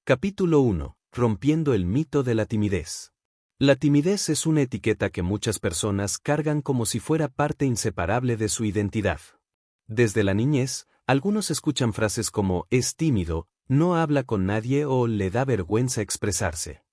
Capítulo 1. Rompiendo el mito de la timidez. La timidez es una etiqueta que muchas personas cargan como si fuera parte inseparable de su identidad. Desde la niñez, algunos escuchan frases como «es tímido», «no habla con nadie» o «le da vergüenza expresarse».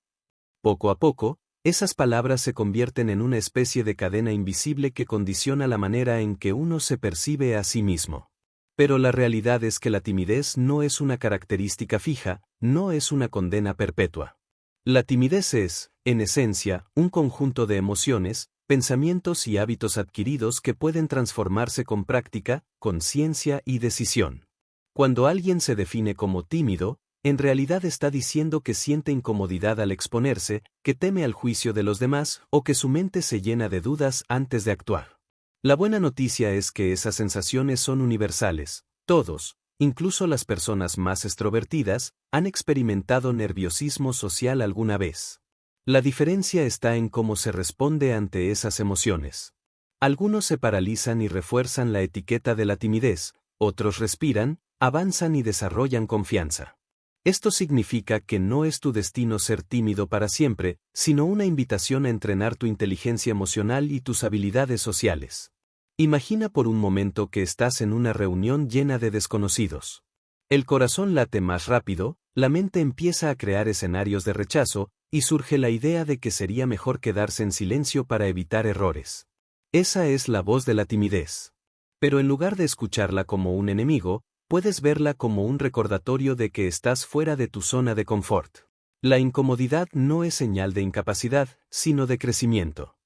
Poco a poco, esas palabras se convierten en una especie de cadena invisible que condiciona la manera en que uno se percibe a sí mismo. Pero la realidad es que la timidez no es una característica fija, no es una condena perpetua. La timidez es, en esencia, un conjunto de emociones, pensamientos y hábitos adquiridos que pueden transformarse con práctica, conciencia y decisión. Cuando alguien se define como tímido, en realidad está diciendo que siente incomodidad al exponerse, que teme al juicio de los demás o que su mente se llena de dudas antes de actuar. La buena noticia es que esas sensaciones son universales. Todos, incluso las personas más extrovertidas, han experimentado nerviosismo social alguna vez. La diferencia está en cómo se responde ante esas emociones. Algunos se paralizan y refuerzan la etiqueta de la timidez, otros respiran, avanzan y desarrollan confianza. Esto significa que no es tu destino ser tímido para siempre, sino una invitación a entrenar tu inteligencia emocional y tus habilidades sociales. Imagina por un momento que estás en una reunión llena de desconocidos. El corazón late más rápido, la mente empieza a crear escenarios de rechazo, y surge la idea de que sería mejor quedarse en silencio para evitar errores. Esa es la voz de la timidez. Pero en lugar de escucharla como un enemigo, puedes verla como un recordatorio de que estás fuera de tu zona de confort. La incomodidad no es señal de incapacidad, sino de crecimiento.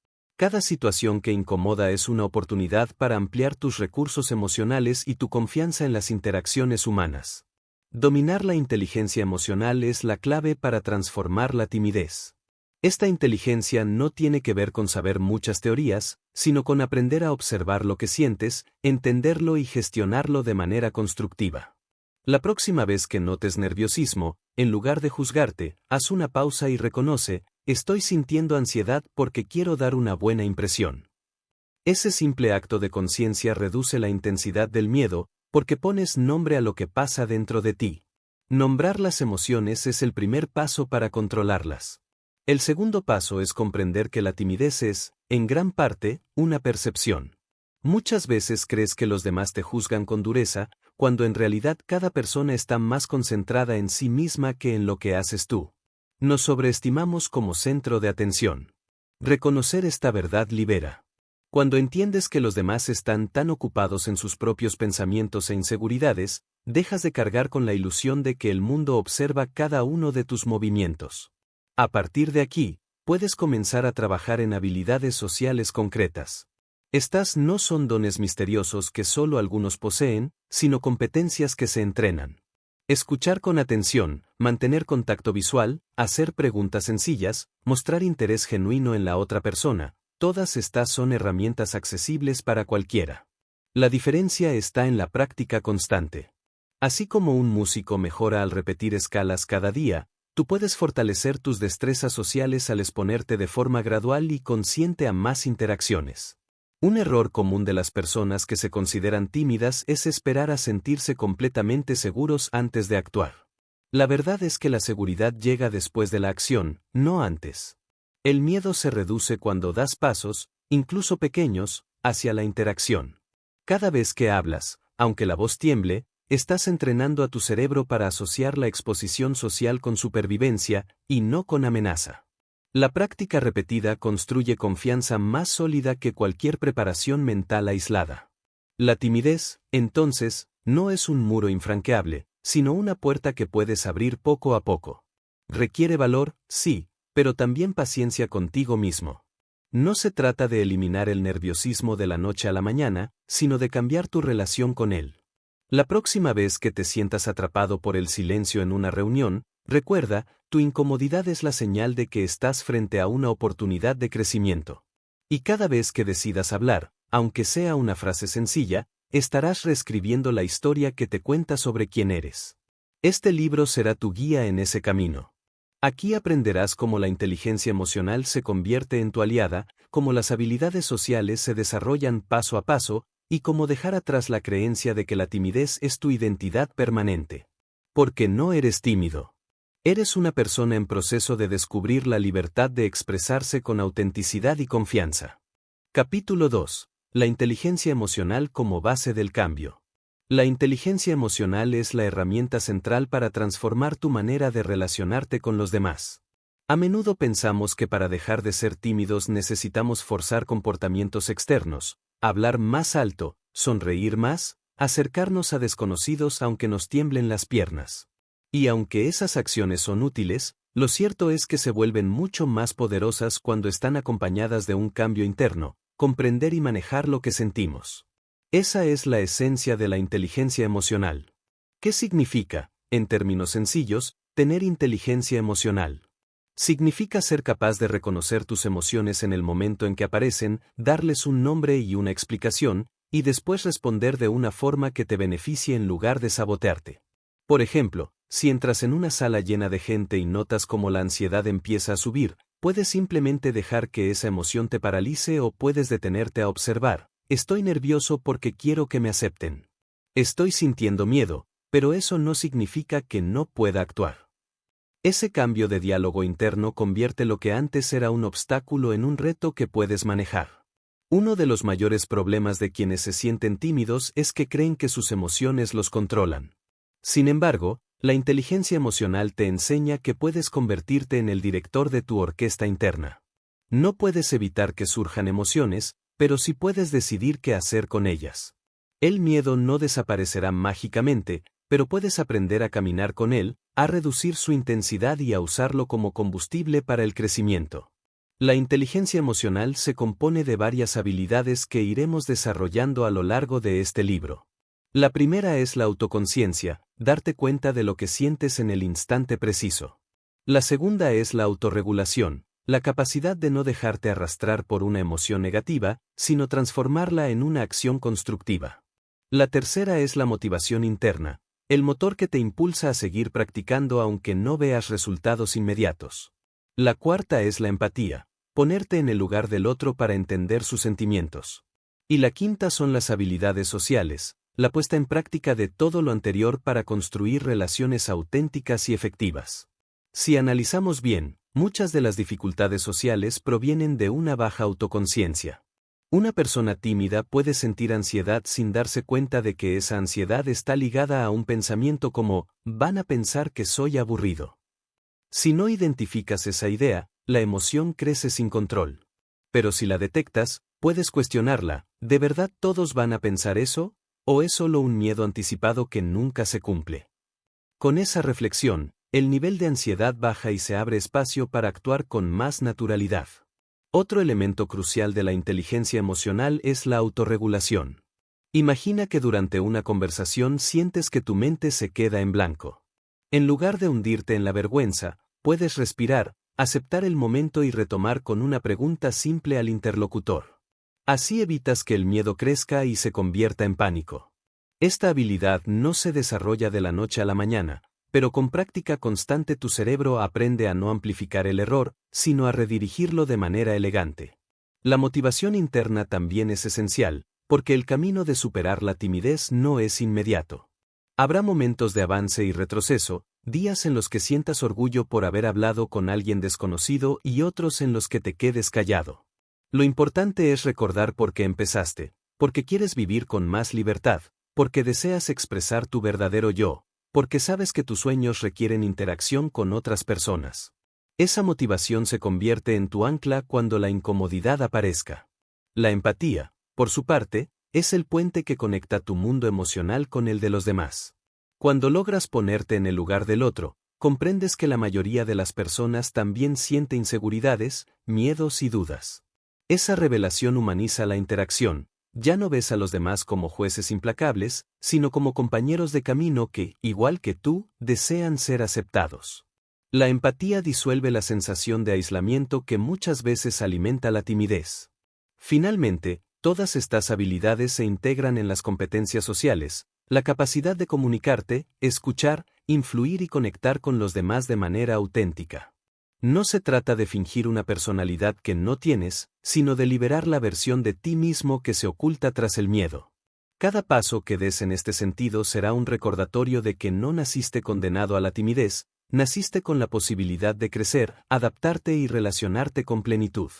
Cada situación que incomoda es una oportunidad para ampliar tus recursos emocionales y tu confianza en las interacciones humanas. Dominar la inteligencia emocional es la clave para transformar la timidez. Esta inteligencia no tiene que ver con saber muchas teorías, sino con aprender a observar lo que sientes, entenderlo y gestionarlo de manera constructiva. La próxima vez que notes nerviosismo, en lugar de juzgarte, haz una pausa y reconoce: estoy sintiendo ansiedad porque quiero dar una buena impresión. Ese simple acto de conciencia reduce la intensidad del miedo, porque pones nombre a lo que pasa dentro de ti. Nombrar las emociones es el primer paso para controlarlas. El segundo paso es comprender que la timidez es, en gran parte, una percepción. Muchas veces crees que los demás te juzgan con dureza, cuando en realidad cada persona está más concentrada en sí misma que en lo que haces tú. Nos sobreestimamos como centro de atención. Reconocer esta verdad libera. Cuando entiendes que los demás están tan ocupados en sus propios pensamientos e inseguridades, dejas de cargar con la ilusión de que el mundo observa cada uno de tus movimientos. A partir de aquí, puedes comenzar a trabajar en habilidades sociales concretas. Estas no son dones misteriosos que solo algunos poseen, sino competencias que se entrenan. Escuchar con atención, mantener contacto visual, hacer preguntas sencillas, mostrar interés genuino en la otra persona, todas estas son herramientas accesibles para cualquiera. La diferencia está en la práctica constante. Así como un músico mejora al repetir escalas cada día, tú puedes fortalecer tus destrezas sociales al exponerte de forma gradual y consciente a más interacciones. Un error común de las personas que se consideran tímidas es esperar a sentirse completamente seguros antes de actuar. La verdad es que la seguridad llega después de la acción, no antes. El miedo se reduce cuando das pasos, incluso pequeños, hacia la interacción. Cada vez que hablas, aunque la voz tiemble, estás entrenando a tu cerebro para asociar la exposición social con supervivencia, y no con amenaza. La práctica repetida construye confianza más sólida que cualquier preparación mental aislada. La timidez, entonces, no es un muro infranqueable, sino una puerta que puedes abrir poco a poco. Requiere valor, sí, pero también paciencia contigo mismo. No se trata de eliminar el nerviosismo de la noche a la mañana, sino de cambiar tu relación con él. La próxima vez que te sientas atrapado por el silencio en una reunión, recuerda, tu incomodidad es la señal de que estás frente a una oportunidad de crecimiento. Y cada vez que decidas hablar, aunque sea una frase sencilla, estarás reescribiendo la historia que te cuenta sobre quién eres. Este libro será tu guía en ese camino. Aquí aprenderás cómo la inteligencia emocional se convierte en tu aliada, cómo las habilidades sociales se desarrollan paso a paso, y cómo dejar atrás la creencia de que la timidez es tu identidad permanente. Porque no eres tímido. Eres una persona en proceso de descubrir la libertad de expresarse con autenticidad y confianza. Capítulo 2. La inteligencia emocional como base del cambio. La inteligencia emocional es la herramienta central para transformar tu manera de relacionarte con los demás. A menudo pensamos que para dejar de ser tímidos necesitamos forzar comportamientos externos, hablar más alto, sonreír más, acercarnos a desconocidos aunque nos tiemblen las piernas. Y aunque esas acciones son útiles, lo cierto es que se vuelven mucho más poderosas cuando están acompañadas de un cambio interno, comprender y manejar lo que sentimos. Esa es la esencia de la inteligencia emocional. ¿Qué significa, en términos sencillos, tener inteligencia emocional? Significa ser capaz de reconocer tus emociones en el momento en que aparecen, darles un nombre y una explicación, y después responder de una forma que te beneficie en lugar de sabotearte. Por ejemplo, si entras en una sala llena de gente y notas cómo la ansiedad empieza a subir, puedes simplemente dejar que esa emoción te paralice o puedes detenerte a observar. Estoy nervioso porque quiero que me acepten. Estoy sintiendo miedo, pero eso no significa que no pueda actuar. Ese cambio de diálogo interno convierte lo que antes era un obstáculo en un reto que puedes manejar. Uno de los mayores problemas de quienes se sienten tímidos es que creen que sus emociones los controlan. Sin embargo, la inteligencia emocional te enseña que puedes convertirte en el director de tu orquesta interna. No puedes evitar que surjan emociones, pero sí puedes decidir qué hacer con ellas. El miedo no desaparecerá mágicamente, pero puedes aprender a caminar con él, a reducir su intensidad y a usarlo como combustible para el crecimiento. La inteligencia emocional se compone de varias habilidades que iremos desarrollando a lo largo de este libro. La primera es la autoconciencia, darte cuenta de lo que sientes en el instante preciso. La segunda es la autorregulación, la capacidad de no dejarte arrastrar por una emoción negativa, sino transformarla en una acción constructiva. La tercera es la motivación interna, el motor que te impulsa a seguir practicando aunque no veas resultados inmediatos. La cuarta es la empatía, ponerte en el lugar del otro para entender sus sentimientos. Y la quinta son las habilidades sociales, la puesta en práctica de todo lo anterior para construir relaciones auténticas y efectivas. Si analizamos bien, muchas de las dificultades sociales provienen de una baja autoconciencia. Una persona tímida puede sentir ansiedad sin darse cuenta de que esa ansiedad está ligada a un pensamiento como, van a pensar que soy aburrido. Si no identificas esa idea, la emoción crece sin control. Pero si la detectas, puedes cuestionarla, ¿de verdad todos van a pensar eso? ¿O es solo un miedo anticipado que nunca se cumple? Con esa reflexión, el nivel de ansiedad baja y se abre espacio para actuar con más naturalidad. Otro elemento crucial de la inteligencia emocional es la autorregulación. Imagina que durante una conversación sientes que tu mente se queda en blanco. En lugar de hundirte en la vergüenza, puedes respirar, aceptar el momento y retomar con una pregunta simple al interlocutor. Así evitas que el miedo crezca y se convierta en pánico. Esta habilidad no se desarrolla de la noche a la mañana, pero con práctica constante tu cerebro aprende a no amplificar el error, sino a redirigirlo de manera elegante. La motivación interna también es esencial, porque el camino de superar la timidez no es inmediato. Habrá momentos de avance y retroceso, días en los que sientas orgullo por haber hablado con alguien desconocido y otros en los que te quedes callado. Lo importante es recordar por qué empezaste, porque quieres vivir con más libertad, porque deseas expresar tu verdadero yo, porque sabes que tus sueños requieren interacción con otras personas. Esa motivación se convierte en tu ancla cuando la incomodidad aparezca. La empatía, por su parte, es el puente que conecta tu mundo emocional con el de los demás. Cuando logras ponerte en el lugar del otro, comprendes que la mayoría de las personas también siente inseguridades, miedos y dudas. Esa revelación humaniza la interacción. Ya no ves a los demás como jueces implacables, sino como compañeros de camino que, igual que tú, desean ser aceptados. La empatía disuelve la sensación de aislamiento que muchas veces alimenta la timidez. Finalmente, todas estas habilidades se integran en las competencias sociales, la capacidad de comunicarte, escuchar, influir y conectar con los demás de manera auténtica. No se trata de fingir una personalidad que no tienes, sino de liberar la versión de ti mismo que se oculta tras el miedo. Cada paso que des en este sentido será un recordatorio de que no naciste condenado a la timidez, naciste con la posibilidad de crecer, adaptarte y relacionarte con plenitud.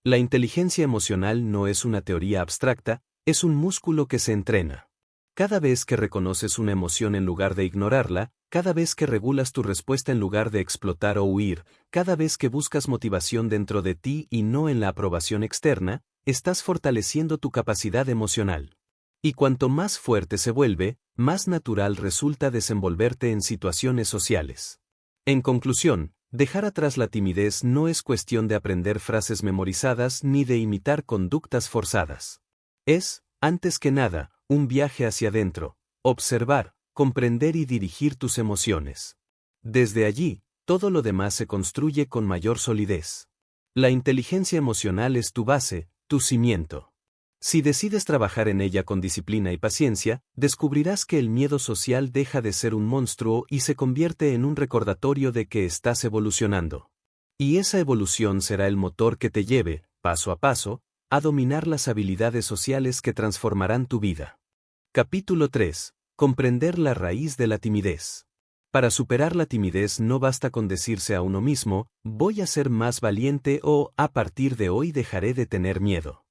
La inteligencia emocional no es una teoría abstracta, es un músculo que se entrena. Cada vez que reconoces una emoción en lugar de ignorarla, cada vez que regulas tu respuesta en lugar de explotar o huir, cada vez que buscas motivación dentro de ti y no en la aprobación externa, estás fortaleciendo tu capacidad emocional. Y cuanto más fuerte se vuelve, más natural resulta desenvolverte en situaciones sociales. En conclusión, dejar atrás la timidez no es cuestión de aprender frases memorizadas ni de imitar conductas forzadas. Es, antes que nada, un viaje hacia adentro, observar, comprender y dirigir tus emociones. Desde allí, todo lo demás se construye con mayor solidez. La inteligencia emocional es tu base, tu cimiento. Si decides trabajar en ella con disciplina y paciencia, descubrirás que el miedo social deja de ser un monstruo y se convierte en un recordatorio de que estás evolucionando. Y esa evolución será el motor que te lleve, paso a paso, a dominar las habilidades sociales que transformarán tu vida. Capítulo 3. Comprender la raíz de la timidez. Para superar la timidez no basta con decirse a uno mismo, voy a ser más valiente o, a partir de hoy dejaré de tener miedo.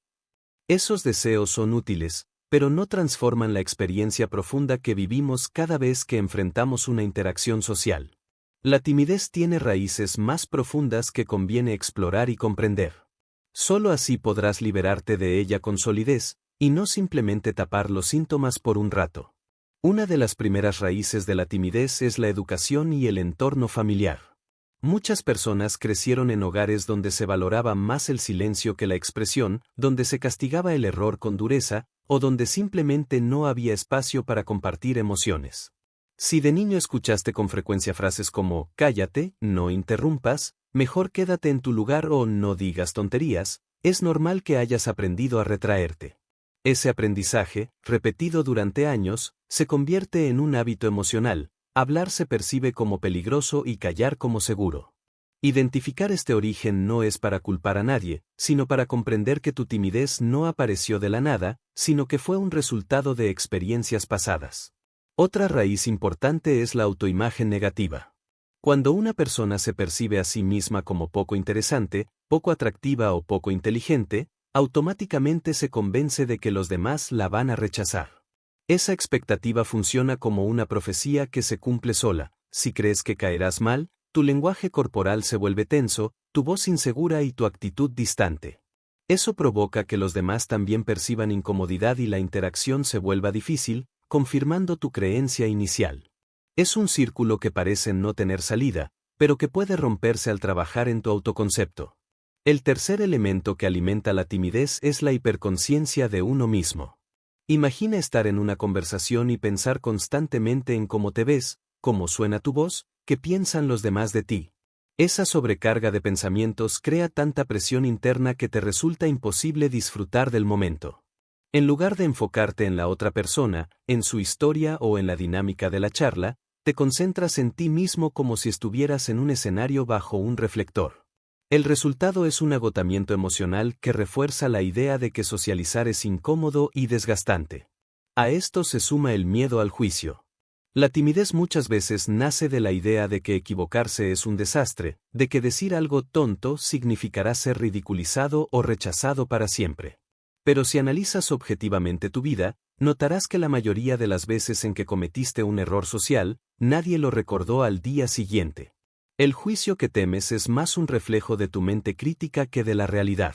Esos deseos son útiles, pero no transforman la experiencia profunda que vivimos cada vez que enfrentamos una interacción social. La timidez tiene raíces más profundas que conviene explorar y comprender. Solo así podrás liberarte de ella con solidez, y no simplemente tapar los síntomas por un rato. Una de las primeras raíces de la timidez es la educación y el entorno familiar. Muchas personas crecieron en hogares donde se valoraba más el silencio que la expresión, donde se castigaba el error con dureza, o donde simplemente no había espacio para compartir emociones. Si de niño escuchaste con frecuencia frases como cállate, no interrumpas, mejor quédate en tu lugar o no digas tonterías, es normal que hayas aprendido a retraerte. Ese aprendizaje, repetido durante años, se convierte en un hábito emocional. Hablar se percibe como peligroso y callar como seguro. Identificar este origen no es para culpar a nadie, sino para comprender que tu timidez no apareció de la nada, sino que fue un resultado de experiencias pasadas. Otra raíz importante es la autoimagen negativa. Cuando una persona se percibe a sí misma como poco interesante, poco atractiva o poco inteligente, automáticamente se convence de que los demás la van a rechazar. Esa expectativa funciona como una profecía que se cumple sola. Si crees que caerás mal, tu lenguaje corporal se vuelve tenso, tu voz insegura y tu actitud distante. Eso provoca que los demás también perciban incomodidad y la interacción se vuelva difícil, confirmando tu creencia inicial. Es un círculo que parece no tener salida, pero que puede romperse al trabajar en tu autoconcepto. El tercer elemento que alimenta la timidez es la hiperconsciencia de uno mismo. Imagina estar en una conversación y pensar constantemente en cómo te ves, cómo suena tu voz, qué piensan los demás de ti. Esa sobrecarga de pensamientos crea tanta presión interna que te resulta imposible disfrutar del momento. En lugar de enfocarte en la otra persona, en su historia o en la dinámica de la charla, te concentras en ti mismo como si estuvieras en un escenario bajo un reflector. El resultado es un agotamiento emocional que refuerza la idea de que socializar es incómodo y desgastante. A esto se suma el miedo al juicio. La timidez muchas veces nace de la idea de que equivocarse es un desastre, de que decir algo tonto significará ser ridiculizado o rechazado para siempre. Pero si analizas objetivamente tu vida, notarás que la mayoría de las veces en que cometiste un error social, nadie lo recordó al día siguiente. El juicio que temes es más un reflejo de tu mente crítica que de la realidad.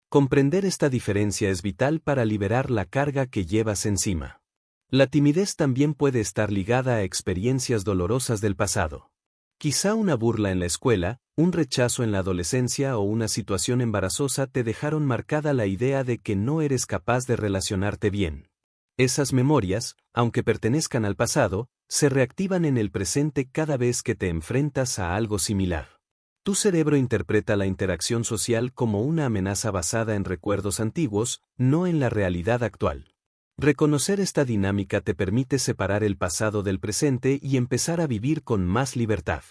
Comprender esta diferencia es vital para liberar la carga que llevas encima. La timidez también puede estar ligada a experiencias dolorosas del pasado. Quizá una burla en la escuela, un rechazo en la adolescencia o una situación embarazosa te dejaron marcada la idea de que no eres capaz de relacionarte bien. Esas memorias, aunque pertenezcan al pasado, se reactivan en el presente cada vez que te enfrentas a algo similar. Tu cerebro interpreta la interacción social como una amenaza basada en recuerdos antiguos, no en la realidad actual. Reconocer esta dinámica te permite separar el pasado del presente y empezar a vivir con más libertad.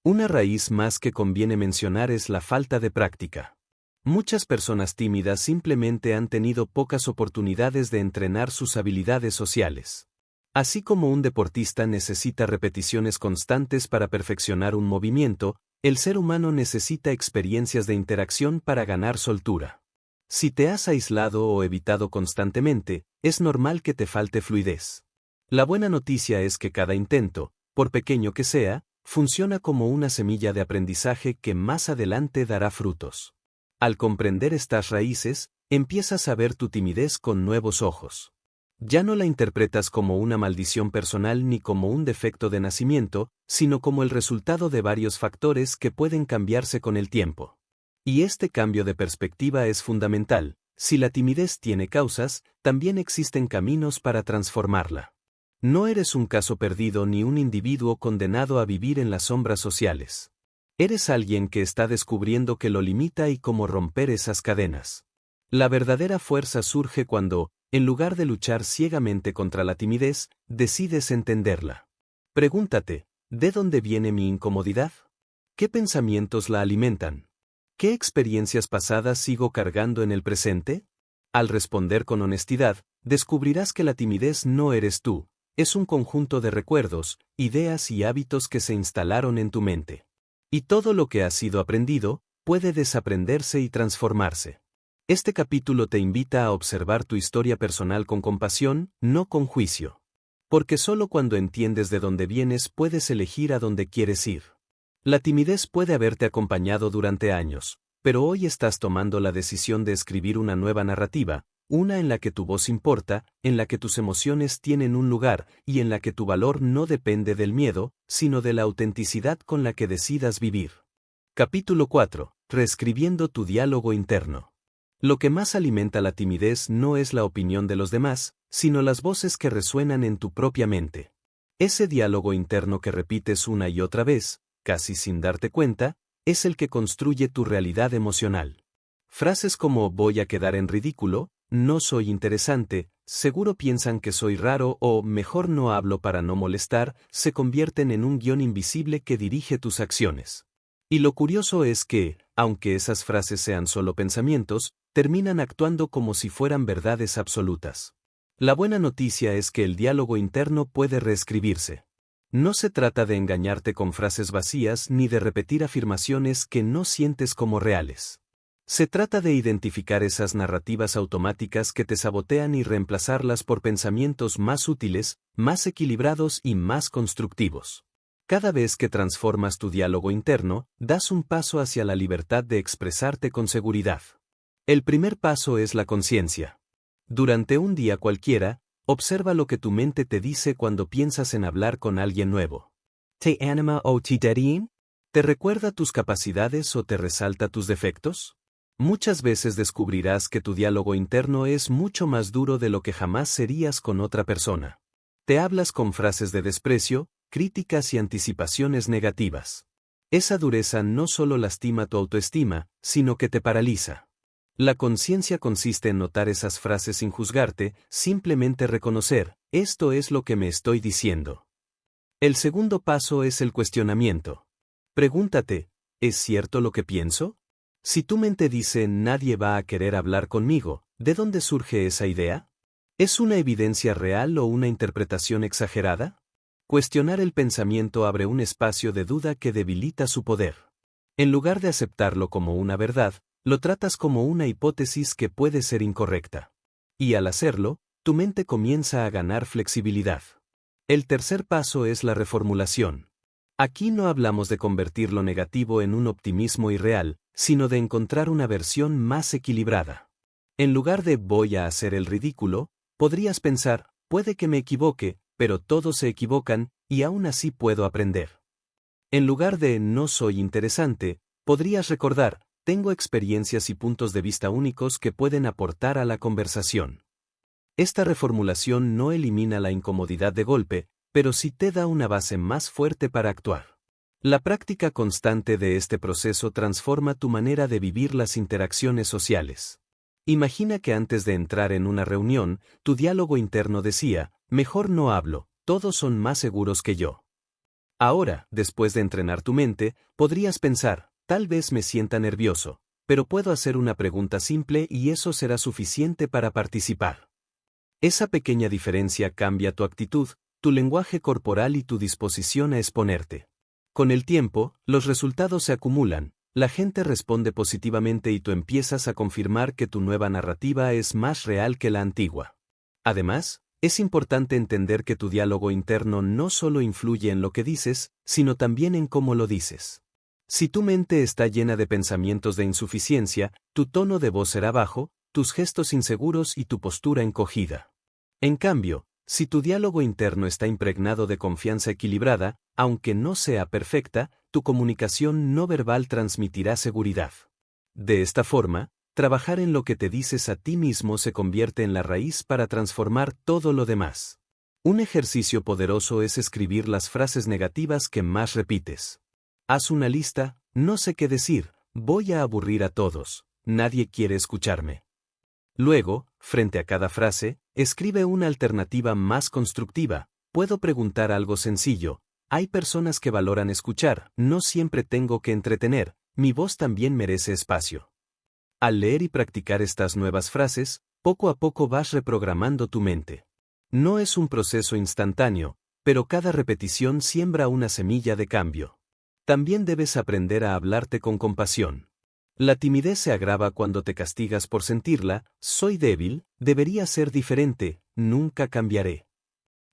Una raíz más que conviene mencionar es la falta de práctica. Muchas personas tímidas simplemente han tenido pocas oportunidades de entrenar sus habilidades sociales. Así como un deportista necesita repeticiones constantes para perfeccionar un movimiento, el ser humano necesita experiencias de interacción para ganar soltura. Si te has aislado o evitado constantemente, es normal que te falte fluidez. La buena noticia es que cada intento, por pequeño que sea, funciona como una semilla de aprendizaje que más adelante dará frutos. Al comprender estas raíces, empiezas a ver tu timidez con nuevos ojos. Ya no la interpretas como una maldición personal ni como un defecto de nacimiento, sino como el resultado de varios factores que pueden cambiarse con el tiempo. Y este cambio de perspectiva es fundamental. Si la timidez tiene causas, también existen caminos para transformarla. No eres un caso perdido ni un individuo condenado a vivir en las sombras sociales. Eres alguien que está descubriendo que lo limita y cómo romper esas cadenas. La verdadera fuerza surge cuando, en lugar de luchar ciegamente contra la timidez, decides entenderla. Pregúntate, ¿de dónde viene mi incomodidad? ¿Qué pensamientos la alimentan? ¿Qué experiencias pasadas sigo cargando en el presente? Al responder con honestidad, descubrirás que la timidez no eres tú, es un conjunto de recuerdos, ideas y hábitos que se instalaron en tu mente. Y todo lo que ha sido aprendido, puede desaprenderse y transformarse. Este capítulo te invita a observar tu historia personal con compasión, no con juicio. Porque solo cuando entiendes de dónde vienes puedes elegir a dónde quieres ir. La timidez puede haberte acompañado durante años, pero hoy estás tomando la decisión de escribir una nueva narrativa, una en la que tu voz importa, en la que tus emociones tienen un lugar y en la que tu valor no depende del miedo, sino de la autenticidad con la que decidas vivir. Capítulo 4. Reescribiendo tu diálogo interno. Lo que más alimenta la timidez no es la opinión de los demás, sino las voces que resuenan en tu propia mente. Ese diálogo interno que repites una y otra vez, casi sin darte cuenta, es el que construye tu realidad emocional. Frases como voy a quedar en ridículo, no soy interesante, seguro piensan que soy raro o mejor no hablo para no molestar, se convierten en un guión invisible que dirige tus acciones. Y lo curioso es que, aunque esas frases sean solo pensamientos, terminan actuando como si fueran verdades absolutas. La buena noticia es que el diálogo interno puede reescribirse. No se trata de engañarte con frases vacías ni de repetir afirmaciones que no sientes como reales. Se trata de identificar esas narrativas automáticas que te sabotean y reemplazarlas por pensamientos más útiles, más equilibrados y más constructivos. Cada vez que transformas tu diálogo interno, das un paso hacia la libertad de expresarte con seguridad. El primer paso es la conciencia. Durante un día cualquiera, observa lo que tu mente te dice cuando piensas en hablar con alguien nuevo. ¿Te anima o te desanima? ¿Te recuerda tus capacidades o te resalta tus defectos? Muchas veces descubrirás que tu diálogo interno es mucho más duro de lo que jamás serías con otra persona. Te hablas con frases de desprecio, críticas y anticipaciones negativas. Esa dureza no solo lastima tu autoestima, sino que te paraliza. La conciencia consiste en notar esas frases sin juzgarte, simplemente reconocer, esto es lo que me estoy diciendo. El segundo paso es el cuestionamiento. Pregúntate, ¿es cierto lo que pienso? Si tu mente dice nadie va a querer hablar conmigo, ¿de dónde surge esa idea? ¿Es una evidencia real o una interpretación exagerada? Cuestionar el pensamiento abre un espacio de duda que debilita su poder. En lugar de aceptarlo como una verdad, lo tratas como una hipótesis que puede ser incorrecta. Y al hacerlo, tu mente comienza a ganar flexibilidad. El tercer paso es la reformulación. Aquí no hablamos de convertir lo negativo en un optimismo irreal, sino de encontrar una versión más equilibrada. En lugar de voy a hacer el ridículo, podrías pensar, puede que me equivoque, pero todos se equivocan, y aún así puedo aprender. En lugar de no soy interesante, podrías recordar, tengo experiencias y puntos de vista únicos que pueden aportar a la conversación. Esta reformulación no elimina la incomodidad de golpe, pero sí te da una base más fuerte para actuar. La práctica constante de este proceso transforma tu manera de vivir las interacciones sociales. Imagina que antes de entrar en una reunión, tu diálogo interno decía, mejor no hablo, todos son más seguros que yo. Ahora, después de entrenar tu mente, podrías pensar, tal vez me sienta nervioso, pero puedo hacer una pregunta simple y eso será suficiente para participar. Esa pequeña diferencia cambia tu actitud, tu lenguaje corporal y tu disposición a exponerte. Con el tiempo, los resultados se acumulan, la gente responde positivamente y tú empiezas a confirmar que tu nueva narrativa es más real que la antigua. Además, es importante entender que tu diálogo interno no solo influye en lo que dices, sino también en cómo lo dices. Si tu mente está llena de pensamientos de insuficiencia, tu tono de voz será bajo, tus gestos inseguros y tu postura encogida. En cambio, si tu diálogo interno está impregnado de confianza equilibrada, aunque no sea perfecta, tu comunicación no verbal transmitirá seguridad. De esta forma, trabajar en lo que te dices a ti mismo se convierte en la raíz para transformar todo lo demás. Un ejercicio poderoso es escribir las frases negativas que más repites. Haz una lista: no sé qué decir, voy a aburrir a todos, nadie quiere escucharme. Luego, frente a cada frase, escribe una alternativa más constructiva. Puedo preguntar algo sencillo: hay personas que valoran escuchar, no siempre tengo que entretener, mi voz también merece espacio. Al leer y practicar estas nuevas frases, poco a poco vas reprogramando tu mente. No es un proceso instantáneo, pero cada repetición siembra una semilla de cambio. También debes aprender a hablarte con compasión. La timidez se agrava cuando te castigas por sentirla: soy débil, debería ser diferente, nunca cambiaré.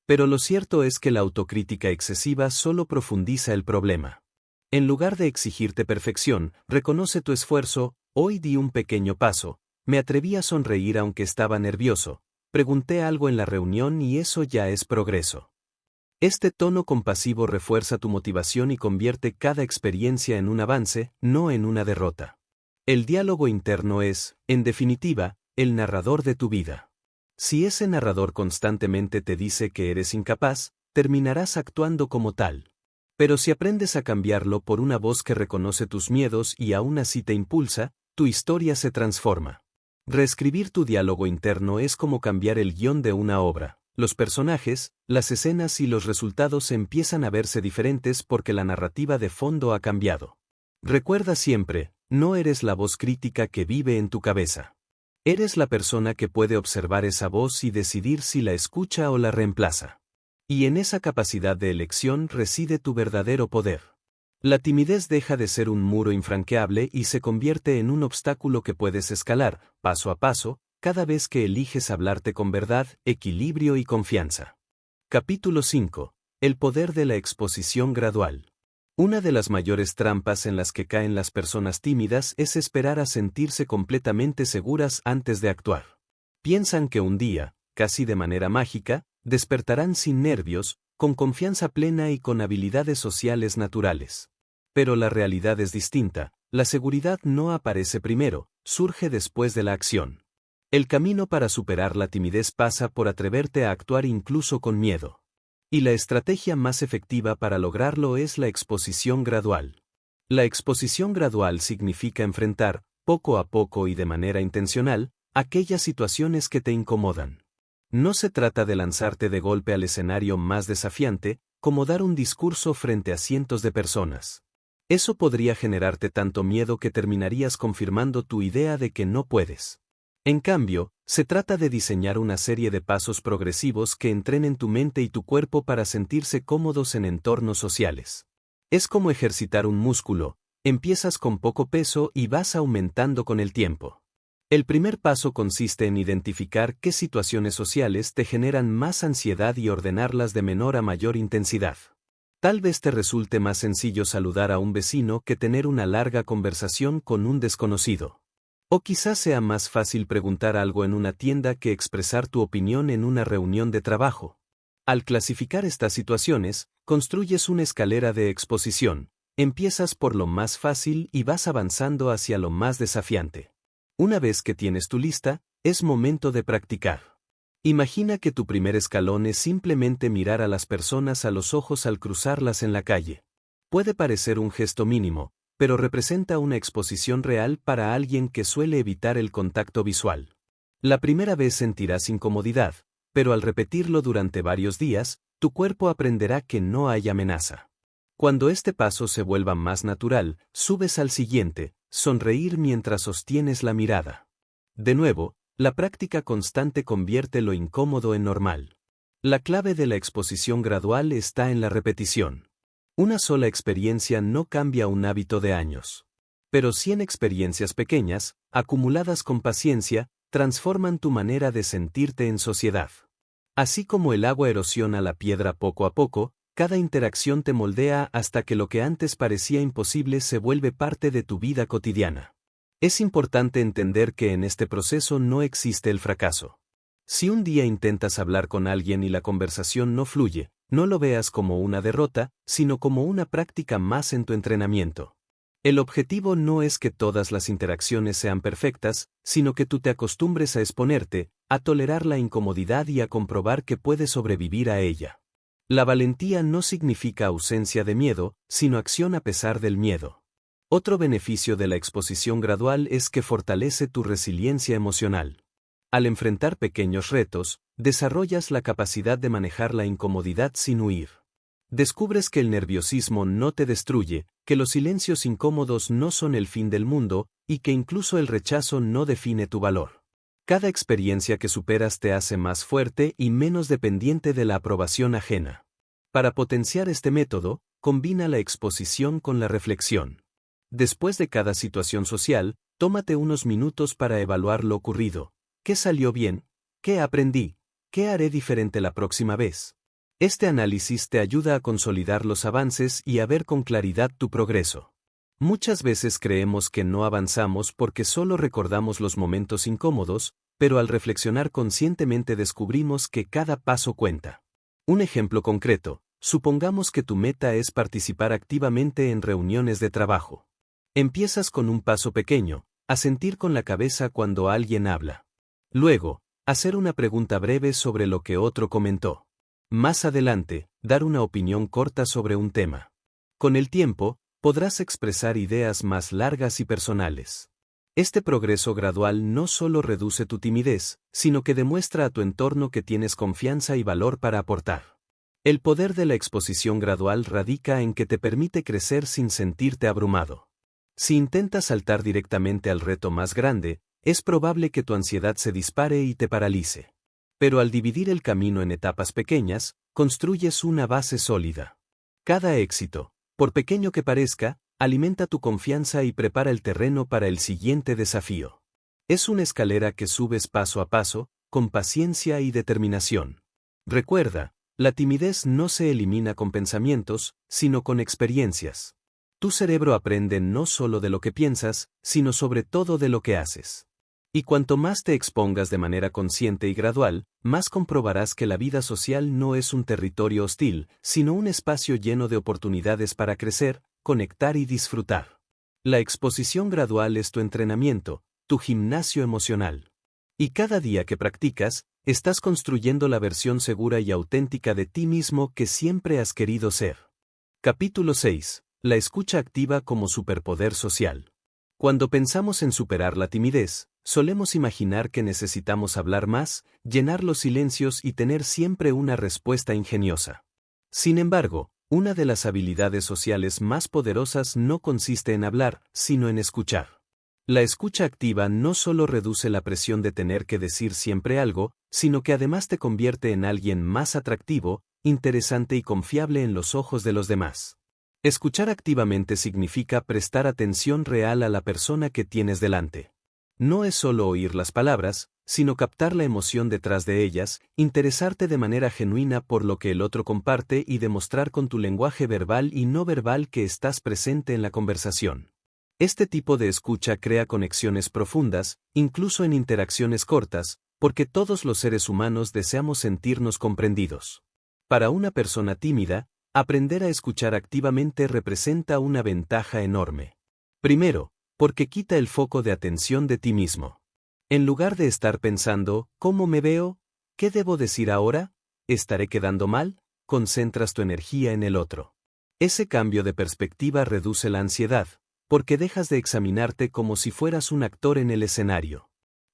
Pero lo cierto es que la autocrítica excesiva solo profundiza el problema. En lugar de exigirte perfección, reconoce tu esfuerzo: hoy di un pequeño paso, me atreví a sonreír aunque estaba nervioso, pregunté algo en la reunión y eso ya es progreso. Este tono compasivo refuerza tu motivación y convierte cada experiencia en un avance, no en una derrota. El diálogo interno es, en definitiva, el narrador de tu vida. Si ese narrador constantemente te dice que eres incapaz, terminarás actuando como tal. Pero si aprendes a cambiarlo por una voz que reconoce tus miedos y aún así te impulsa, tu historia se transforma. Reescribir tu diálogo interno es como cambiar el guión de una obra. Los personajes, las escenas y los resultados empiezan a verse diferentes porque la narrativa de fondo ha cambiado. Recuerda siempre: no eres la voz crítica que vive en tu cabeza. Eres la persona que puede observar esa voz y decidir si la escucha o la reemplaza. Y en esa capacidad de elección reside tu verdadero poder. La timidez deja de ser un muro infranqueable y se convierte en un obstáculo que puedes escalar, paso a paso, cada vez que eliges hablarte con verdad, equilibrio y confianza. Capítulo 5. El poder de la exposición gradual. Una de las mayores trampas en las que caen las personas tímidas es esperar a sentirse completamente seguras antes de actuar. Piensan que un día, casi de manera mágica, despertarán sin nervios, con confianza plena y con habilidades sociales naturales. Pero la realidad es distinta: la seguridad no aparece primero, surge después de la acción. El camino para superar la timidez pasa por atreverte a actuar incluso con miedo. Y la estrategia más efectiva para lograrlo es la exposición gradual. La exposición gradual significa enfrentar, poco a poco y de manera intencional, aquellas situaciones que te incomodan. No se trata de lanzarte de golpe al escenario más desafiante, como dar un discurso frente a cientos de personas. Eso podría generarte tanto miedo que terminarías confirmando tu idea de que no puedes. En cambio, se trata de diseñar una serie de pasos progresivos que entrenen tu mente y tu cuerpo para sentirse cómodos en entornos sociales. Es como ejercitar un músculo: empiezas con poco peso y vas aumentando con el tiempo. El primer paso consiste en identificar qué situaciones sociales te generan más ansiedad y ordenarlas de menor a mayor intensidad. Tal vez te resulte más sencillo saludar a un vecino que tener una larga conversación con un desconocido. O quizás sea más fácil preguntar algo en una tienda que expresar tu opinión en una reunión de trabajo. Al clasificar estas situaciones, construyes una escalera de exposición. Empiezas por lo más fácil y vas avanzando hacia lo más desafiante. Una vez que tienes tu lista, es momento de practicar. Imagina que tu primer escalón es simplemente mirar a las personas a los ojos al cruzarlas en la calle. Puede parecer un gesto mínimo, pero representa una exposición real para alguien que suele evitar el contacto visual. La primera vez sentirás incomodidad, pero al repetirlo durante varios días, tu cuerpo aprenderá que no hay amenaza. Cuando este paso se vuelva más natural, subes al siguiente: sonreír mientras sostienes la mirada. De nuevo, La práctica constante convierte lo incómodo en normal. La clave de la exposición gradual está en la repetición. Una sola experiencia no cambia un hábito de años. Pero 100 experiencias pequeñas, acumuladas con paciencia, transforman tu manera de sentirte en sociedad. Así como el agua erosiona la piedra poco a poco, cada interacción te moldea hasta que lo que antes parecía imposible se vuelve parte de tu vida cotidiana. Es importante entender que en este proceso no existe el fracaso. Si un día intentas hablar con alguien y la conversación no fluye, no lo veas como una derrota, sino como una práctica más en tu entrenamiento. El objetivo no es que todas las interacciones sean perfectas, sino que tú te acostumbres a exponerte, a tolerar la incomodidad y a comprobar que puedes sobrevivir a ella. La valentía no significa ausencia de miedo, sino acción a pesar del miedo. Otro beneficio de la exposición gradual es que fortalece tu resiliencia emocional. Al enfrentar pequeños retos, desarrollas la capacidad de manejar la incomodidad sin huir. Descubres que el nerviosismo no te destruye, que los silencios incómodos no son el fin del mundo, y que incluso el rechazo no define tu valor. Cada experiencia que superas te hace más fuerte y menos dependiente de la aprobación ajena. Para potenciar este método, combina la exposición con la reflexión. Después de cada situación social, tómate unos minutos para evaluar lo ocurrido. ¿Qué salió bien? ¿Qué aprendí? ¿Qué haré diferente la próxima vez? Este análisis te ayuda a consolidar los avances y a ver con claridad tu progreso. Muchas veces creemos que no avanzamos porque solo recordamos los momentos incómodos, pero al reflexionar conscientemente descubrimos que cada paso cuenta. Un ejemplo concreto, supongamos que tu meta es participar activamente en reuniones de trabajo. Empiezas con un paso pequeño, asentir con la cabeza cuando alguien habla. Luego, hacer una pregunta breve sobre lo que otro comentó. Más adelante, dar una opinión corta sobre un tema. Con el tiempo, podrás expresar ideas más largas y personales. Este progreso gradual no solo reduce tu timidez, sino que demuestra a tu entorno que tienes confianza y valor para aportar. El poder de la exposición gradual radica en que te permite crecer sin sentirte abrumado. Si intentas saltar directamente al reto más grande, es probable que tu ansiedad se dispare y te paralice. Pero al dividir el camino en etapas pequeñas, construyes una base sólida. Cada éxito, por pequeño que parezca, alimenta tu confianza y prepara el terreno para el siguiente desafío. Es una escalera que subes paso a paso, con paciencia y determinación. Recuerda, la timidez no se elimina con pensamientos, sino con experiencias. Tu cerebro aprende no solo de lo que piensas, sino sobre todo de lo que haces. Y cuanto más te expongas de manera consciente y gradual, más comprobarás que la vida social no es un territorio hostil, sino un espacio lleno de oportunidades para crecer, conectar y disfrutar. La exposición gradual es tu entrenamiento, tu gimnasio emocional. Y cada día que practicas, estás construyendo la versión segura y auténtica de ti mismo que siempre has querido ser. Capítulo 6. La escucha activa como superpoder social. Cuando pensamos en superar la timidez, solemos imaginar que necesitamos hablar más, llenar los silencios y tener siempre una respuesta ingeniosa. Sin embargo, una de las habilidades sociales más poderosas no consiste en hablar, sino en escuchar. La escucha activa no solo reduce la presión de tener que decir siempre algo, sino que además te convierte en alguien más atractivo, interesante y confiable en los ojos de los demás. Escuchar activamente significa prestar atención real a la persona que tienes delante. No es solo oír las palabras, sino captar la emoción detrás de ellas, interesarte de manera genuina por lo que el otro comparte y demostrar con tu lenguaje verbal y no verbal que estás presente en la conversación. Este tipo de escucha crea conexiones profundas, incluso en interacciones cortas, porque todos los seres humanos deseamos sentirnos comprendidos. Para una persona tímida, aprender a escuchar activamente representa una ventaja enorme. Primero, porque quita el foco de atención de ti mismo. En lugar de estar pensando, ¿cómo me veo? ¿Qué debo decir ahora? ¿Estaré quedando mal? Concentras tu energía en el otro. Ese cambio de perspectiva reduce la ansiedad, porque dejas de examinarte como si fueras un actor en el escenario.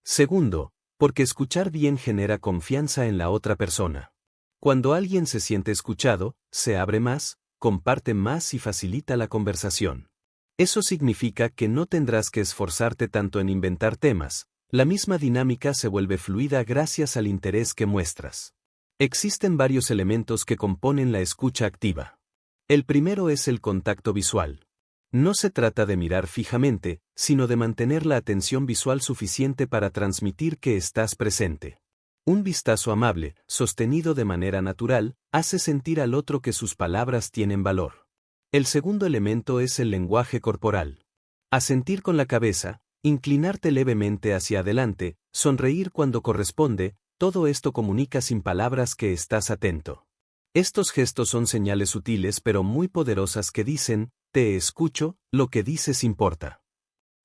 Segundo, porque escuchar bien genera confianza en la otra persona. Cuando alguien se siente escuchado, se abre más, comparte más y facilita la conversación. Eso significa que no tendrás que esforzarte tanto en inventar temas, La misma dinámica se vuelve fluida gracias al interés que muestras. Existen varios elementos que componen la escucha activa. El primero es el contacto visual. No se trata de mirar fijamente, sino de mantener la atención visual suficiente para transmitir que estás presente. Un vistazo amable, sostenido de manera natural, hace sentir al otro que sus palabras tienen valor. El segundo elemento es el lenguaje corporal. Asentir con la cabeza, inclinarte levemente hacia adelante, sonreír cuando corresponde, todo esto comunica sin palabras que estás atento. Estos gestos son señales sutiles pero muy poderosas que dicen, te escucho, lo que dices importa.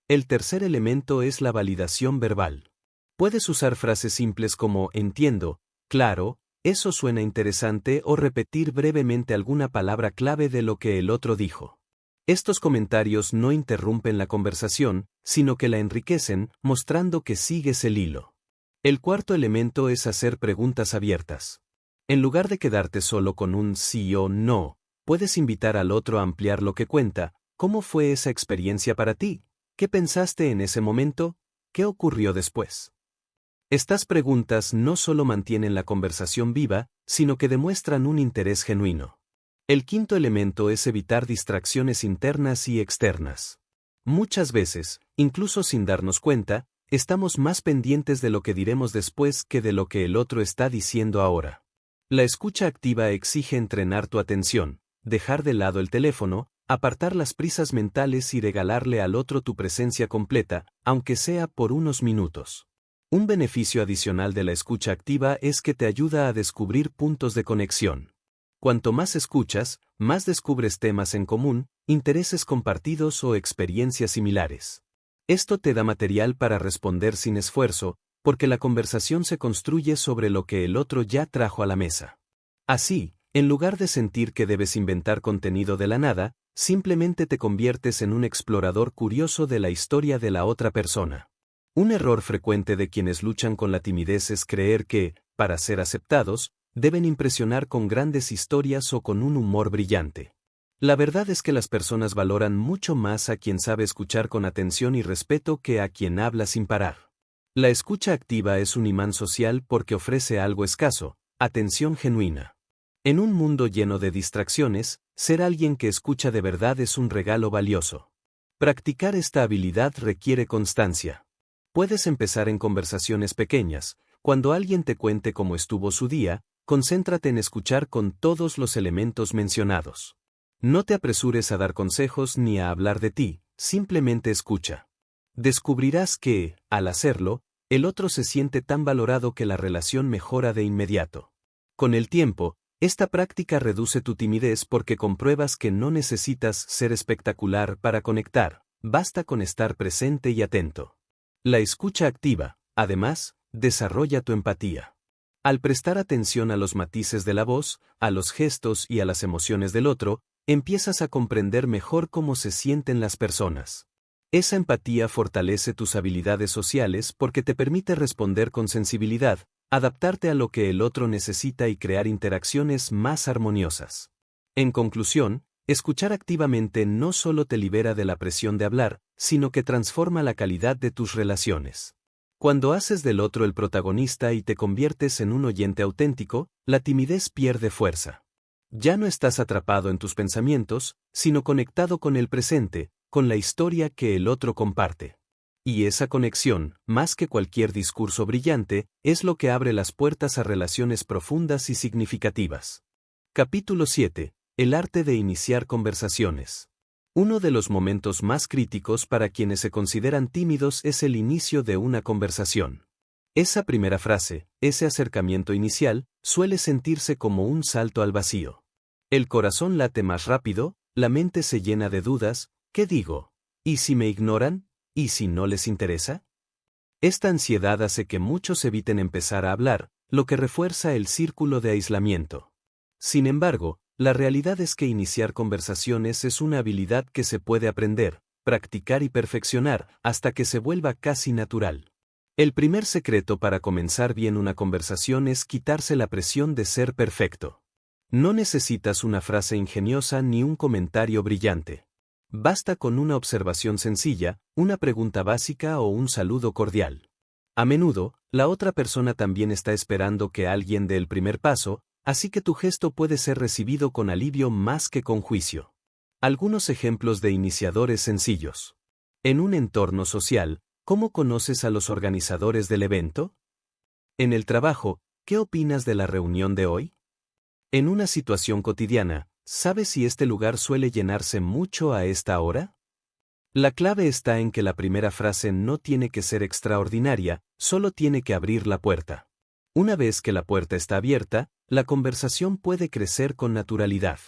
El tercer elemento es la validación verbal. Puedes usar frases simples como entiendo, claro, eso suena interesante o repetir brevemente alguna palabra clave de lo que el otro dijo. Estos comentarios no interrumpen la conversación, sino que la enriquecen, mostrando que sigues el hilo. El cuarto elemento es hacer preguntas abiertas. En lugar de quedarte solo con un sí o no, puedes invitar al otro a ampliar lo que cuenta. ¿Cómo fue esa experiencia para ti? ¿Qué pensaste en ese momento? ¿Qué ocurrió después? Estas preguntas no solo mantienen la conversación viva, sino que demuestran un interés genuino. El quinto elemento es evitar distracciones internas y externas. Muchas veces, incluso sin darnos cuenta, estamos más pendientes de lo que diremos después que de lo que el otro está diciendo ahora. La escucha activa exige entrenar tu atención, dejar de lado el teléfono, apartar las prisas mentales y regalarle al otro tu presencia completa, aunque sea por unos minutos. Un beneficio adicional de la escucha activa es que te ayuda a descubrir puntos de conexión. Cuanto más escuchas, más descubres temas en común, intereses compartidos o experiencias similares. Esto te da material para responder sin esfuerzo, porque la conversación se construye sobre lo que el otro ya trajo a la mesa. Así, en lugar de sentir que debes inventar contenido de la nada, simplemente te conviertes en un explorador curioso de la historia de la otra persona. Un error frecuente de quienes luchan con la timidez es creer que, para ser aceptados, deben impresionar con grandes historias o con un humor brillante. La verdad es que las personas valoran mucho más a quien sabe escuchar con atención y respeto que a quien habla sin parar. La escucha activa es un imán social porque ofrece algo escaso, atención genuina. En un mundo lleno de distracciones, ser alguien que escucha de verdad es un regalo valioso. Practicar esta habilidad requiere constancia. Puedes empezar en conversaciones pequeñas. Cuando alguien te cuente cómo estuvo su día, concéntrate en escuchar con todos los elementos mencionados. No te apresures a dar consejos ni a hablar de ti, simplemente escucha. Descubrirás que, al hacerlo, el otro se siente tan valorado que la relación mejora de inmediato. Con el tiempo, esta práctica reduce tu timidez porque compruebas que no necesitas ser espectacular para conectar, basta con estar presente y atento. La escucha activa, además, desarrolla tu empatía. Al prestar atención a los matices de la voz, a los gestos y a las emociones del otro, empiezas a comprender mejor cómo se sienten las personas. Esa empatía fortalece tus habilidades sociales porque te permite responder con sensibilidad, adaptarte a lo que el otro necesita y crear interacciones más armoniosas. En conclusión, escuchar activamente no solo te libera de la presión de hablar, sino que transforma la calidad de tus relaciones. Cuando haces del otro el protagonista y te conviertes en un oyente auténtico, la timidez pierde fuerza. Ya no estás atrapado en tus pensamientos, sino conectado con el presente, con la historia que el otro comparte. Y esa conexión, más que cualquier discurso brillante, es lo que abre las puertas a relaciones profundas y significativas. Capítulo 7. El arte de iniciar conversaciones. Uno de los momentos más críticos para quienes se consideran tímidos es el inicio de una conversación. Esa primera frase, ese acercamiento inicial, suele sentirse como un salto al vacío. El corazón late más rápido, la mente se llena de dudas. ¿Qué digo? ¿Y si me ignoran? ¿Y si no les interesa? Esta ansiedad hace que muchos eviten empezar a hablar, lo que refuerza el círculo de aislamiento. Sin embargo, la realidad es que iniciar conversaciones es una habilidad que se puede aprender, practicar y perfeccionar hasta que se vuelva casi natural. El primer secreto para comenzar bien una conversación es quitarse la presión de ser perfecto. No necesitas una frase ingeniosa ni un comentario brillante. Basta con una observación sencilla, una pregunta básica o un saludo cordial. A menudo, la otra persona también está esperando que alguien dé el primer paso, así que tu gesto puede ser recibido con alivio más que con juicio. Algunos ejemplos de iniciadores sencillos. En un entorno social, ¿cómo conoces a los organizadores del evento? En el trabajo, ¿qué opinas de la reunión de hoy? En una situación cotidiana, ¿sabes si este lugar suele llenarse mucho a esta hora? La clave está en que la primera frase no tiene que ser extraordinaria, solo tiene que abrir la puerta. Una vez que la puerta está abierta, la conversación puede crecer con naturalidad.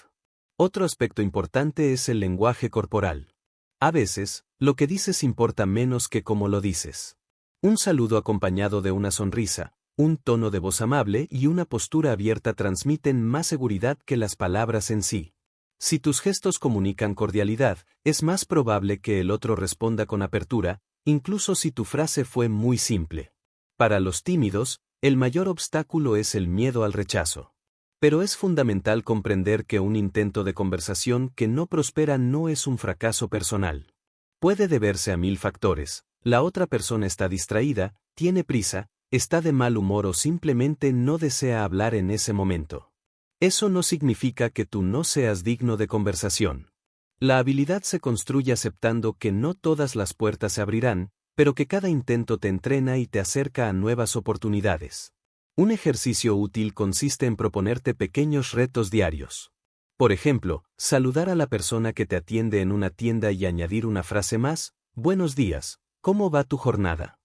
Otro aspecto importante es el lenguaje corporal. A veces, lo que dices importa menos que cómo lo dices. Un saludo acompañado de una sonrisa, un tono de voz amable y una postura abierta transmiten más seguridad que las palabras en sí. Si tus gestos comunican cordialidad, es más probable que el otro responda con apertura, incluso si tu frase fue muy simple. Para los tímidos, el mayor obstáculo es el miedo al rechazo. Pero es fundamental comprender que un intento de conversación que no prospera no es un fracaso personal. Puede deberse a 1000 factores. La otra persona está distraída, tiene prisa, está de mal humor o simplemente no desea hablar en ese momento. Eso no significa que tú no seas digno de conversación. La habilidad se construye aceptando que no todas las puertas se abrirán, pero que cada intento te entrena y te acerca a nuevas oportunidades. Un ejercicio útil consiste en proponerte pequeños retos diarios. Por ejemplo, saludar a la persona que te atiende en una tienda y añadir una frase más: «Buenos días, ¿cómo va tu jornada?».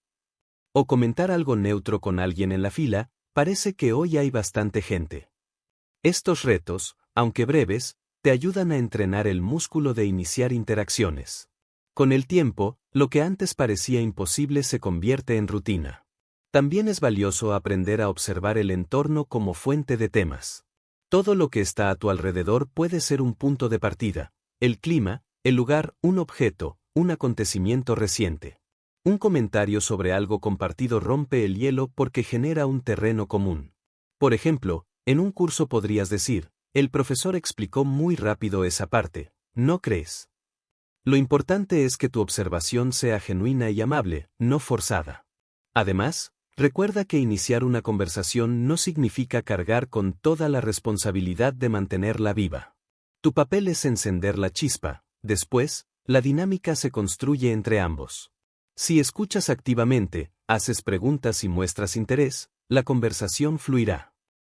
O comentar algo neutro con alguien en la fila: «Parece que hoy hay bastante gente». Estos retos, aunque breves, te ayudan a entrenar el músculo de iniciar interacciones. Con el tiempo, lo que antes parecía imposible se convierte en rutina. También es valioso aprender a observar el entorno como fuente de temas. Todo lo que está a tu alrededor puede ser un punto de partida: el clima, el lugar, un objeto, un acontecimiento reciente. Un comentario sobre algo compartido rompe el hielo porque genera un terreno común. Por ejemplo, en un curso podrías decir: «El profesor explicó muy rápido esa parte, ¿no crees?». Lo importante es que tu observación sea genuina y amable, no forzada. Además, recuerda que iniciar una conversación no significa cargar con toda la responsabilidad de mantenerla viva. Tu papel es encender la chispa, después, la dinámica se construye entre ambos. Si escuchas activamente, haces preguntas y muestras interés, la conversación fluirá.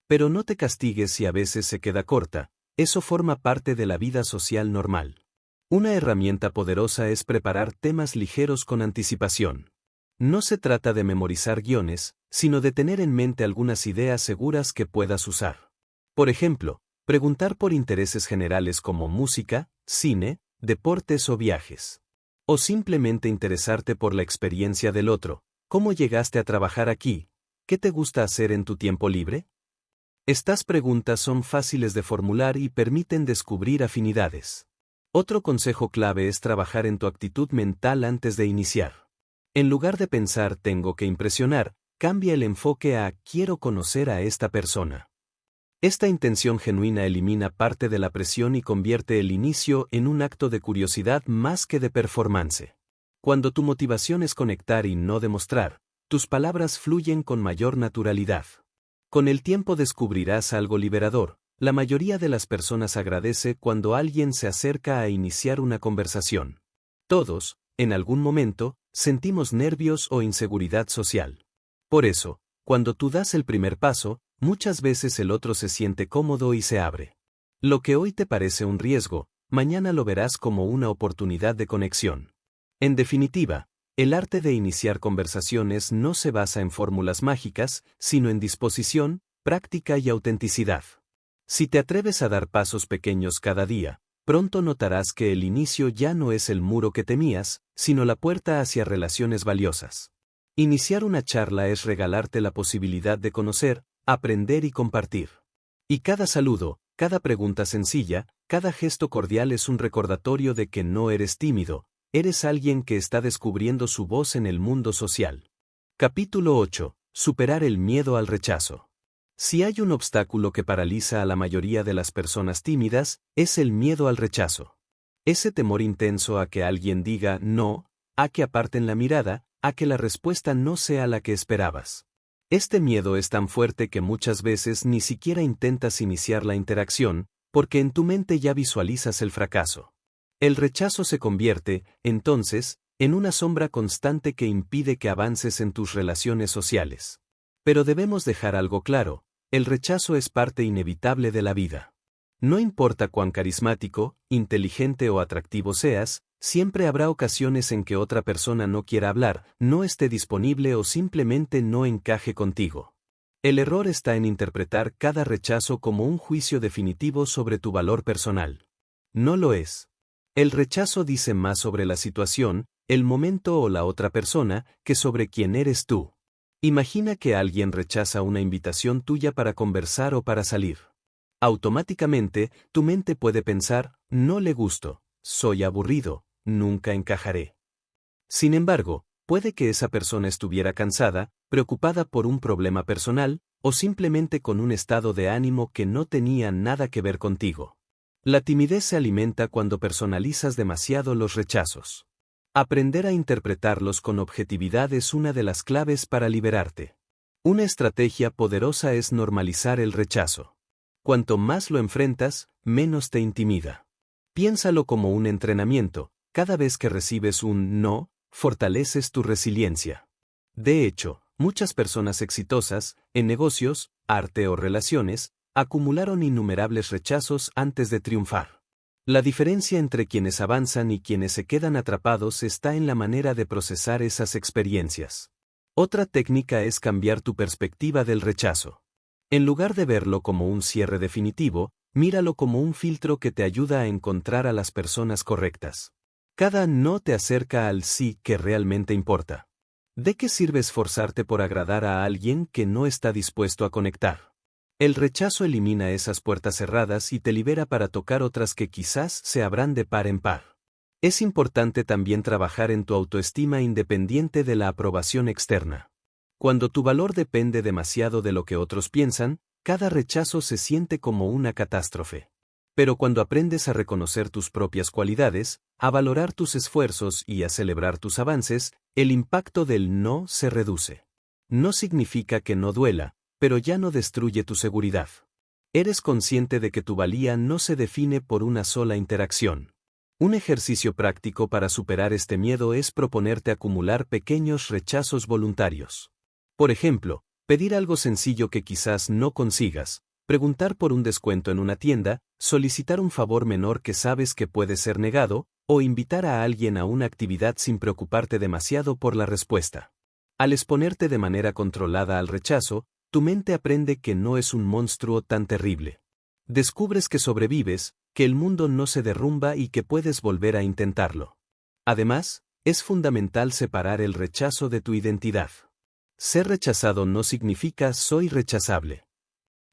Pero no te castigues si a veces se queda corta, eso forma parte de la vida social normal. Una herramienta poderosa es preparar temas ligeros con anticipación. No se trata de memorizar guiones, sino de tener en mente algunas ideas seguras que puedas usar. Por ejemplo, preguntar por intereses generales como música, cine, deportes o viajes. O simplemente interesarte por la experiencia del otro: ¿cómo llegaste a trabajar aquí? ¿Qué te gusta hacer en tu tiempo libre? Estas preguntas son fáciles de formular y permiten descubrir afinidades. Otro consejo clave es trabajar en tu actitud mental antes de iniciar. En lugar de pensar «tengo que impresionar», cambia el enfoque a «quiero conocer a esta persona». Esta intención genuina elimina parte de la presión y convierte el inicio en un acto de curiosidad más que de performance. Cuando tu motivación es conectar y no demostrar, tus palabras fluyen con mayor naturalidad. Con el tiempo descubrirás algo liberador: la mayoría de las personas agradece cuando alguien se acerca a iniciar una conversación. Todos, en algún momento, sentimos nervios o inseguridad social. Por eso, cuando tú das el primer paso, muchas veces el otro se siente cómodo y se abre. Lo que hoy te parece un riesgo, mañana lo verás como una oportunidad de conexión. En definitiva, el arte de iniciar conversaciones no se basa en fórmulas mágicas, sino en disposición, práctica y autenticidad. Si te atreves a dar pasos pequeños cada día, pronto notarás que el inicio ya no es el muro que temías, sino la puerta hacia relaciones valiosas. Iniciar una charla es regalarte la posibilidad de conocer, aprender y compartir. Y cada saludo, cada pregunta sencilla, cada gesto cordial es un recordatorio de que no eres tímido, eres alguien que está descubriendo su voz en el mundo social. Capítulo 8. Superar el miedo al rechazo. Si hay un obstáculo que paraliza a la mayoría de las personas tímidas, es el miedo al rechazo. Ese temor intenso a que alguien diga no, a que aparten la mirada, a que la respuesta no sea la que esperabas. Este miedo es tan fuerte que muchas veces ni siquiera intentas iniciar la interacción, porque en tu mente ya visualizas el fracaso. El rechazo se convierte, entonces, en una sombra constante que impide que avances en tus relaciones sociales. Pero debemos dejar algo claro: el rechazo es parte inevitable de la vida. No importa cuán carismático, inteligente o atractivo seas, siempre habrá ocasiones en que otra persona no quiera hablar, no esté disponible o simplemente no encaje contigo. El error está en interpretar cada rechazo como un juicio definitivo sobre tu valor personal. No lo es. El rechazo dice más sobre la situación, el momento o la otra persona, que sobre quién eres tú. Imagina que alguien rechaza una invitación tuya para conversar o para salir. Automáticamente, tu mente puede pensar: no le gusto, soy aburrido, nunca encajaré. Sin embargo, puede que esa persona estuviera cansada, preocupada por un problema personal, o simplemente con un estado de ánimo que no tenía nada que ver contigo. La timidez se alimenta cuando personalizas demasiado los rechazos. Aprender a interpretarlos con objetividad es una de las claves para liberarte. Una estrategia poderosa es normalizar el rechazo. Cuanto más lo enfrentas, menos te intimida. Piénsalo como un entrenamiento: cada vez que recibes un no, fortaleces tu resiliencia. De hecho, muchas personas exitosas, en negocios, arte o relaciones, acumularon innumerables rechazos antes de triunfar. La diferencia entre quienes avanzan y quienes se quedan atrapados está en la manera de procesar esas experiencias. Otra técnica es cambiar tu perspectiva del rechazo. En lugar de verlo como un cierre definitivo, míralo como un filtro que te ayuda a encontrar a las personas correctas. Cada no te acerca al sí que realmente importa. ¿De qué sirve esforzarte por agradar a alguien que no está dispuesto a conectar? El rechazo elimina esas puertas cerradas y te libera para tocar otras que quizás se abran de par en par. Es importante también trabajar en tu autoestima independiente de la aprobación externa. Cuando tu valor depende demasiado de lo que otros piensan, cada rechazo se siente como una catástrofe. Pero cuando aprendes a reconocer tus propias cualidades, a valorar tus esfuerzos y a celebrar tus avances, el impacto del no se reduce. No significa que no duela, pero ya no destruye tu seguridad. Eres consciente de que tu valía no se define por una sola interacción. Un ejercicio práctico para superar este miedo es proponerte acumular pequeños rechazos voluntarios. Por ejemplo, pedir algo sencillo que quizás no consigas, preguntar por un descuento en una tienda, solicitar un favor menor que sabes que puede ser negado, o invitar a alguien a una actividad sin preocuparte demasiado por la respuesta. Al exponerte de manera controlada al rechazo, tu mente aprende que no es un monstruo tan terrible. Descubres que sobrevives, que el mundo no se derrumba y que puedes volver a intentarlo. Además, es fundamental separar el rechazo de tu identidad. Ser rechazado no significa soy rechazable.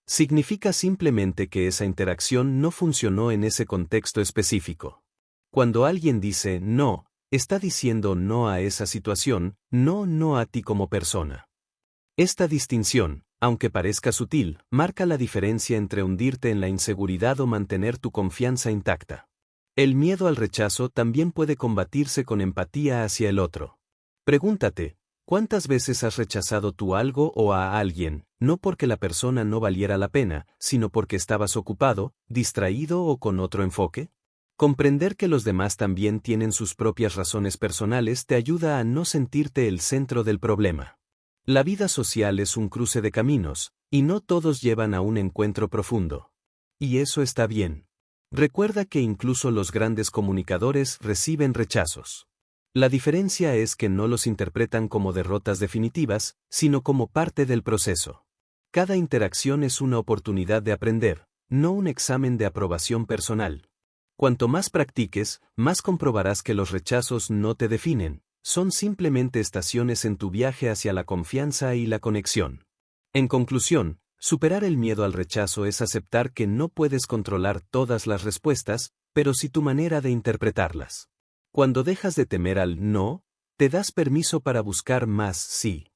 Significa simplemente que esa interacción no funcionó en ese contexto específico. Cuando alguien dice no, está diciendo no a esa situación, no a ti como persona. Esta distinción, aunque parezca sutil, marca la diferencia entre hundirte en la inseguridad o mantener tu confianza intacta. El miedo al rechazo también puede combatirse con empatía hacia el otro. Pregúntate: ¿cuántas veces has rechazado tú algo o a alguien, no porque la persona no valiera la pena, sino porque estabas ocupado, distraído o con otro enfoque? Comprender que los demás también tienen sus propias razones personales te ayuda a no sentirte el centro del problema. La vida social es un cruce de caminos, y no todos llevan a un encuentro profundo. Y eso está bien. Recuerda que incluso los grandes comunicadores reciben rechazos. La diferencia es que no los interpretan como derrotas definitivas, sino como parte del proceso. Cada interacción es una oportunidad de aprender, no un examen de aprobación personal. Cuanto más practiques, más comprobarás que los rechazos no te definen, son simplemente estaciones en tu viaje hacia la confianza y la conexión. En conclusión, superar el miedo al rechazo es aceptar que no puedes controlar todas las respuestas, pero sí tu manera de interpretarlas. Cuando dejas de temer al no, te das permiso para buscar más sí.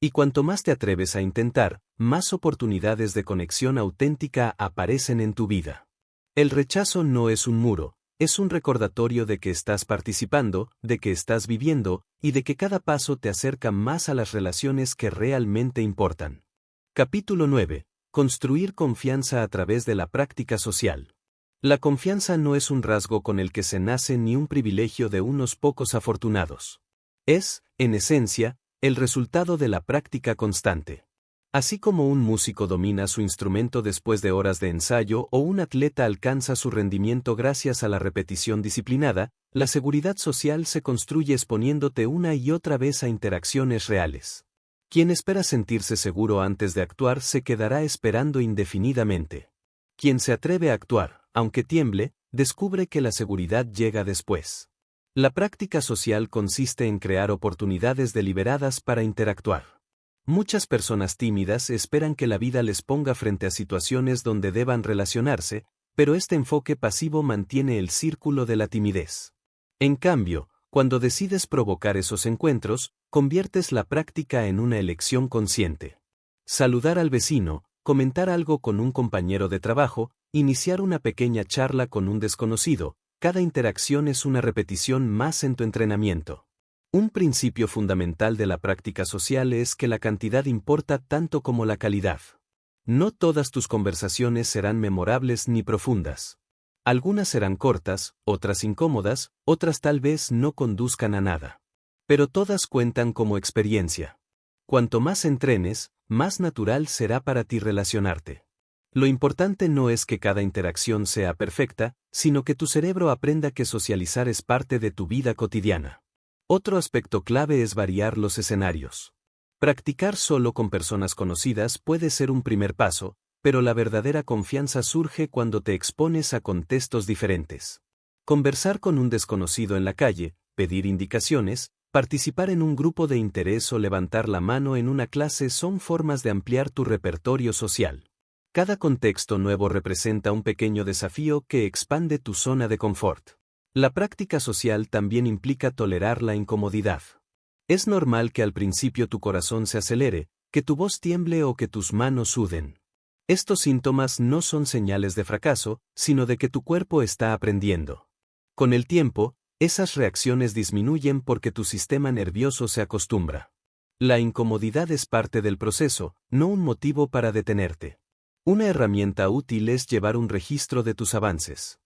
Y cuanto más te atreves a intentar, más oportunidades de conexión auténtica aparecen en tu vida. El rechazo no es un muro, es un recordatorio de que estás participando, de que estás viviendo, y de que cada paso te acerca más a las relaciones que realmente importan. Capítulo 9. Construir confianza a través de la práctica social. La confianza no es un rasgo con el que se nace ni un privilegio de unos pocos afortunados. Es, en esencia, el resultado de la práctica constante. Así como un músico domina su instrumento después de horas de ensayo o un atleta alcanza su rendimiento gracias a la repetición disciplinada, la seguridad social se construye exponiéndote una y otra vez a interacciones reales. Quien espera sentirse seguro antes de actuar se quedará esperando indefinidamente. Quien se atreve a actuar, aunque tiemble, descubre que la seguridad llega después. La práctica social consiste en crear oportunidades deliberadas para interactuar. Muchas personas tímidas esperan que la vida les ponga frente a situaciones donde deban relacionarse, pero este enfoque pasivo mantiene el círculo de la timidez. En cambio, cuando decides provocar esos encuentros, conviertes la práctica en una elección consciente. Saludar al vecino, comentar algo con un compañero de trabajo, iniciar una pequeña charla con un desconocido, cada interacción es una repetición más en tu entrenamiento. Un principio fundamental de la práctica social es que la cantidad importa tanto como la calidad. No todas tus conversaciones serán memorables ni profundas. Algunas serán cortas, otras incómodas, otras tal vez no conduzcan a nada. Pero todas cuentan como experiencia. Cuanto más entrenes, más natural será para ti relacionarte. Lo importante no es que cada interacción sea perfecta, sino que tu cerebro aprenda que socializar es parte de tu vida cotidiana. Otro aspecto clave es variar los escenarios. Practicar solo con personas conocidas puede ser un primer paso, pero la verdadera confianza surge cuando te expones a contextos diferentes. Conversar con un desconocido en la calle, pedir indicaciones, participar en un grupo de interés o levantar la mano en una clase son formas de ampliar tu repertorio social. Cada contexto nuevo representa un pequeño desafío que expande tu zona de confort. La práctica social también implica tolerar la incomodidad. Es normal que al principio tu corazón se acelere, que tu voz tiemble o que tus manos suden. Estos síntomas no son señales de fracaso, sino de que tu cuerpo está aprendiendo. Con el tiempo, esas reacciones disminuyen porque tu sistema nervioso se acostumbra. La incomodidad es parte del proceso, no un motivo para detenerte. Una herramienta útil es llevar un registro de tus avances.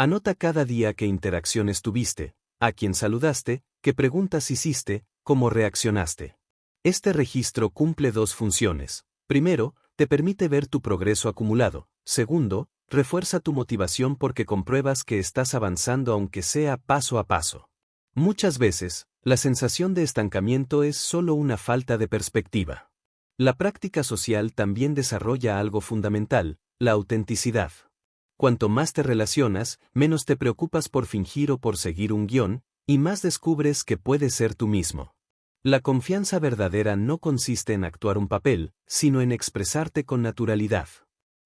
Anota cada día qué interacciones tuviste, a quién saludaste, qué preguntas hiciste, cómo reaccionaste. Este registro cumple dos funciones. Primero, te permite ver tu progreso acumulado. Segundo, refuerza tu motivación porque compruebas que estás avanzando aunque sea paso a paso. Muchas veces, la sensación de estancamiento es solo una falta de perspectiva. La práctica social también desarrolla algo fundamental, la autenticidad. Cuanto más te relacionas, menos te preocupas por fingir o por seguir un guión, y más descubres que puedes ser tú mismo. La confianza verdadera no consiste en actuar un papel, sino en expresarte con naturalidad.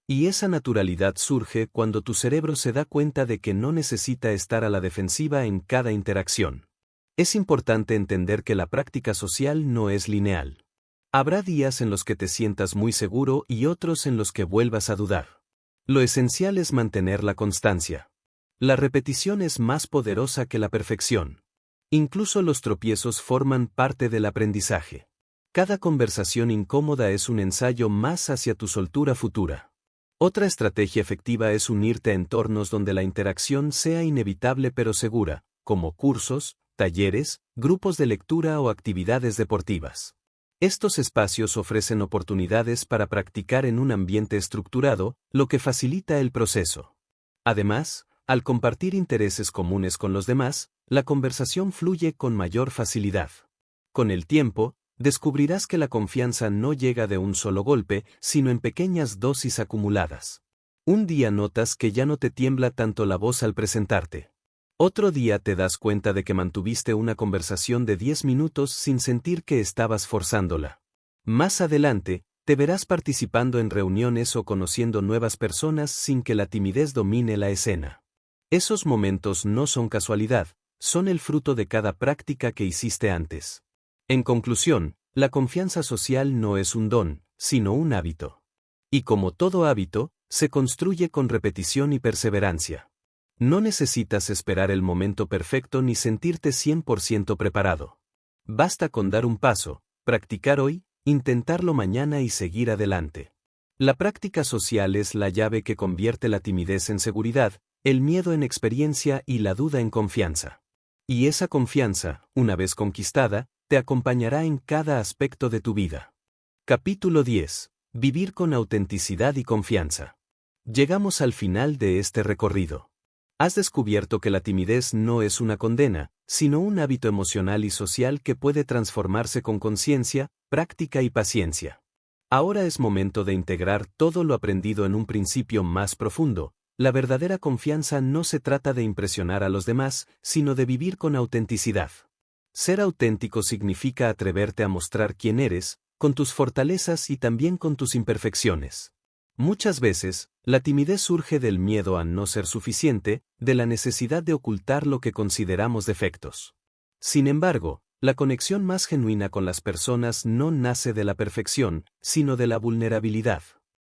Y esa naturalidad surge cuando tu cerebro se da cuenta de que no necesita estar a la defensiva en cada interacción. Es importante entender que la práctica social no es lineal. Habrá días en los que te sientas muy seguro y otros en los que vuelvas a dudar. Lo esencial es mantener la constancia. La repetición es más poderosa que la perfección. Incluso los tropiezos forman parte del aprendizaje. Cada conversación incómoda es un ensayo más hacia tu soltura futura. Otra estrategia efectiva es unirte a entornos donde la interacción sea inevitable pero segura, como cursos, talleres, grupos de lectura o actividades deportivas. Estos espacios ofrecen oportunidades para practicar en un ambiente estructurado, lo que facilita el proceso. Además, al compartir intereses comunes con los demás, la conversación fluye con mayor facilidad. Con el tiempo, descubrirás que la confianza no llega de un solo golpe, sino en pequeñas dosis acumuladas. Un día notas que ya no te tiembla tanto la voz al presentarte. Otro día te das cuenta de que mantuviste una conversación de 10 minutos sin sentir que estabas forzándola. Más adelante, te verás participando en reuniones o conociendo nuevas personas sin que la timidez domine la escena. Esos momentos no son casualidad, son el fruto de cada práctica que hiciste antes. En conclusión, la confianza social no es un don, sino un hábito. Y como todo hábito, se construye con repetición y perseverancia. No necesitas esperar el momento perfecto ni sentirte 100% preparado. Basta con dar un paso, practicar hoy, intentarlo mañana y seguir adelante. La práctica social es la llave que convierte la timidez en seguridad, el miedo en experiencia y la duda en confianza. Y esa confianza, una vez conquistada, te acompañará en cada aspecto de tu vida. Capítulo 10. Vivir con autenticidad y confianza. Llegamos al final de este recorrido. Has descubierto que la timidez no es una condena, sino un hábito emocional y social que puede transformarse con conciencia, práctica y paciencia. Ahora es momento de integrar todo lo aprendido en un principio más profundo. La verdadera confianza no se trata de impresionar a los demás, sino de vivir con autenticidad. Ser auténtico significa atreverte a mostrar quién eres, con tus fortalezas y también con tus imperfecciones. Muchas veces, la timidez surge del miedo a no ser suficiente, de la necesidad de ocultar lo que consideramos defectos. Sin embargo, la conexión más genuina con las personas no nace de la perfección, sino de la vulnerabilidad.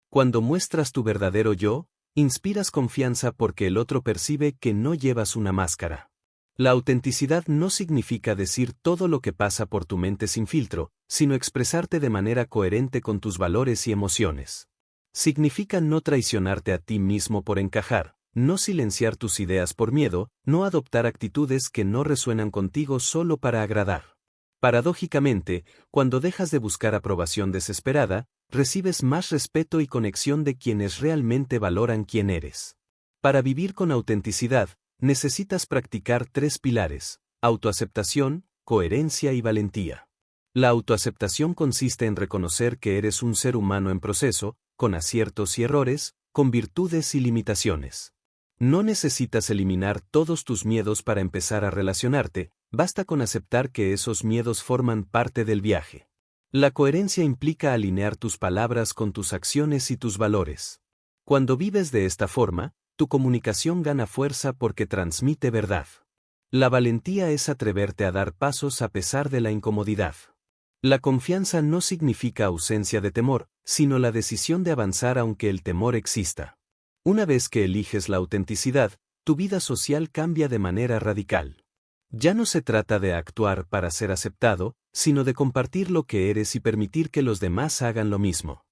Cuando muestras tu verdadero yo, inspiras confianza porque el otro percibe que no llevas una máscara. La autenticidad no significa decir todo lo que pasa por tu mente sin filtro, sino expresarte de manera coherente con tus valores y emociones. Significa no traicionarte a ti mismo por encajar, no silenciar tus ideas por miedo, no adoptar actitudes que no resuenan contigo solo para agradar. Paradójicamente, cuando dejas de buscar aprobación desesperada, recibes más respeto y conexión de quienes realmente valoran quién eres. Para vivir con autenticidad, necesitas practicar 3 pilares: autoaceptación, coherencia y valentía. La autoaceptación consiste en reconocer que eres un ser humano en proceso, con aciertos y errores, con virtudes y limitaciones. No necesitas eliminar todos tus miedos para empezar a relacionarte, basta con aceptar que esos miedos forman parte del viaje. La coherencia implica alinear tus palabras con tus acciones y tus valores. Cuando vives de esta forma, tu comunicación gana fuerza porque transmite verdad. La valentía es atreverte a dar pasos a pesar de la incomodidad. La confianza no significa ausencia de temor, sino la decisión de avanzar aunque el temor exista. Una vez que eliges la autenticidad, tu vida social cambia de manera radical. Ya no se trata de actuar para ser aceptado, sino de compartir lo que eres y permitir que los demás hagan lo mismo.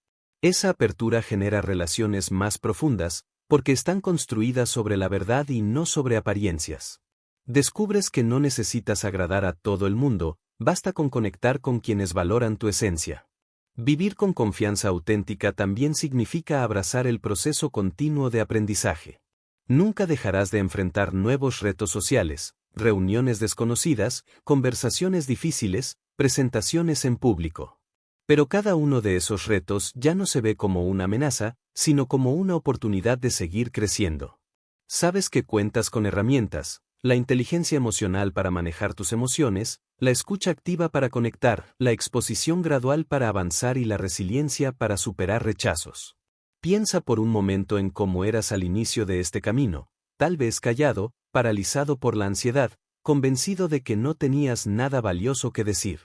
Esa apertura genera relaciones más profundas, porque están construidas sobre la verdad y no sobre apariencias. Descubres que no necesitas agradar a todo el mundo, basta con conectar con quienes valoran tu esencia. Vivir con confianza auténtica también significa abrazar el proceso continuo de aprendizaje. Nunca dejarás de enfrentar nuevos retos sociales, reuniones desconocidas, conversaciones difíciles, presentaciones en público. Pero cada uno de esos retos ya no se ve como una amenaza, sino como una oportunidad de seguir creciendo. Sabes que cuentas con herramientas: la inteligencia emocional para manejar tus emociones, la escucha activa para conectar, la exposición gradual para avanzar y la resiliencia para superar rechazos. Piensa por un momento en cómo eras al inicio de este camino, tal vez callado, paralizado por la ansiedad, convencido de que no tenías nada valioso que decir.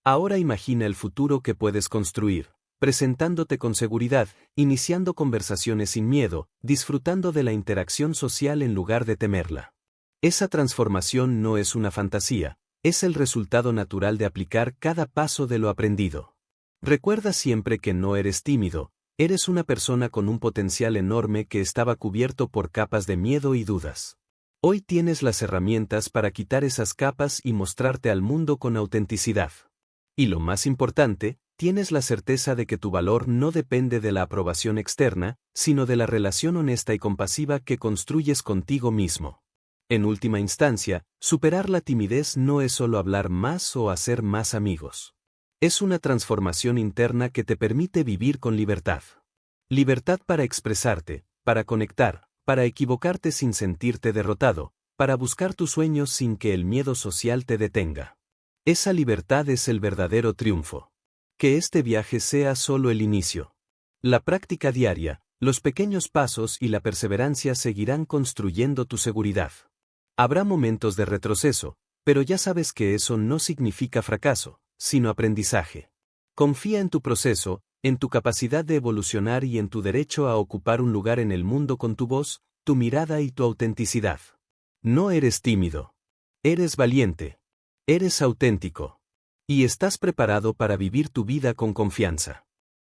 Ahora imagina el futuro que puedes construir, presentándote con seguridad, iniciando conversaciones sin miedo, disfrutando de la interacción social en lugar de temerla. Esa transformación no es una fantasía, es el resultado natural de aplicar cada paso de lo aprendido. Recuerda siempre que no eres tímido, eres una persona con un potencial enorme que estaba cubierto por capas de miedo y dudas. Hoy tienes las herramientas para quitar esas capas y mostrarte al mundo con autenticidad. Y lo más importante, tienes la certeza de que tu valor no depende de la aprobación externa, sino de la relación honesta y compasiva que construyes contigo mismo. En última instancia, superar la timidez no es solo hablar más o hacer más amigos. Es una transformación interna que te permite vivir con libertad. Libertad para expresarte, para conectar, para equivocarte sin sentirte derrotado, para buscar tus sueños sin que el miedo social te detenga. Esa libertad es el verdadero triunfo. Que este viaje sea solo el inicio. La práctica diaria, los pequeños pasos y la perseverancia seguirán construyendo tu seguridad. Habrá momentos de retroceso, pero ya sabes que eso no significa fracaso, sino aprendizaje. Confía en tu proceso, en tu capacidad de evolucionar y en tu derecho a ocupar un lugar en el mundo con tu voz, tu mirada y tu autenticidad. No eres tímido. Eres valiente. Eres auténtico. Y estás preparado para vivir tu vida con confianza.